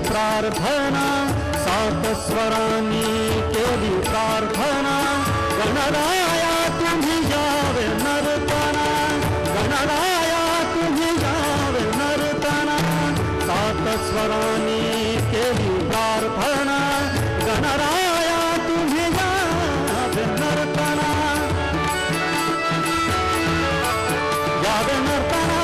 प्रार्थना सात स्वरांनी केली प्रार्थना गणराया तुम्ही यावे नर्तना गणराया तुम्ही यावे नर्तना सात स्वरांनी केली प्रार्थना गणराया तुम्ही यावे नर्तना यावे नर्तना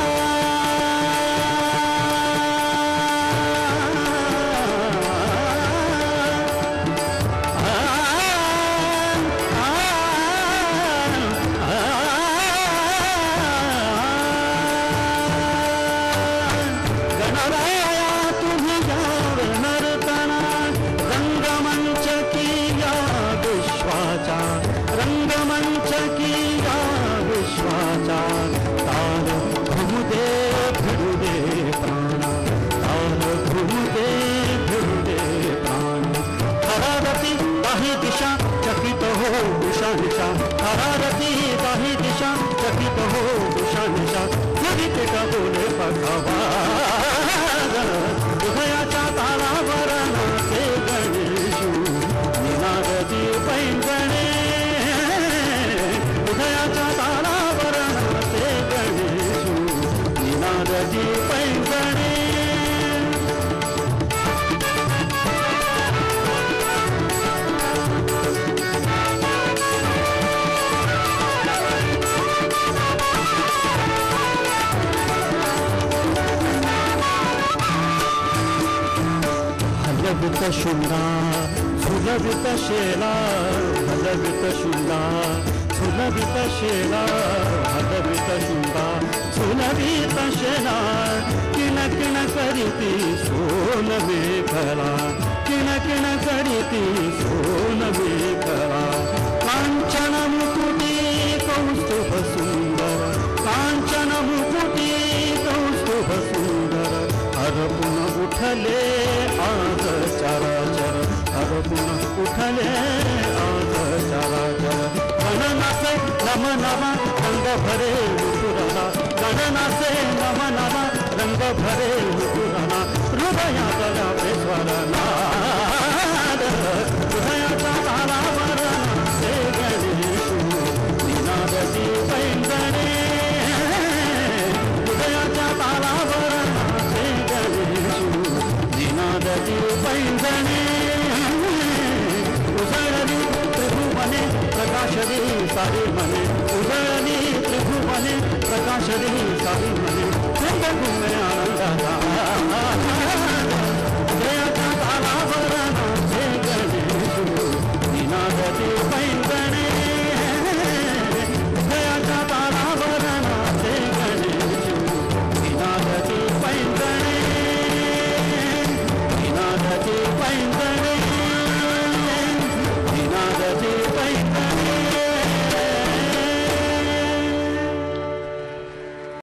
हरारती काही दिशा चकित हो दिशा निशा जगित का बोले पखावा हृदयाच्या तालावर नाचे गणेशू निनादती पैंजणे हृदयाच्या तालावर नाचे गणेशू निनादती पैंजणे हलवित शुंडा झुलवित शेला हलवित शुंडा झुलवित शेला हलवित शुंडा झुलवित शेला किण किण करीती सोन मेखला किण किण करीती सोन मेखला कांचन मुकुटी कौस्तुभ सुंदर कांचन मुकुटी कौस्तुभ सुंदर हरपुन उठले आज चराचर हरपुन उठले आज चराचर गणनाचे नम नम रंग भरे मुकुरला गणनाचे नम नम रंग भरे मुकुरला हृदयात व्यापे स्वरनाद हृदयाचा तालावर नाचे गणेशू निनादती पैंजणे हृदयाच्या तालावर नाचे गणेशू निनादती पैंजणे उजळली त्रिभुवने प्रकाशली सारी मने उजळली त्रिभुवने प्रकाशली सारी मने रंग घुमे आनंदाचा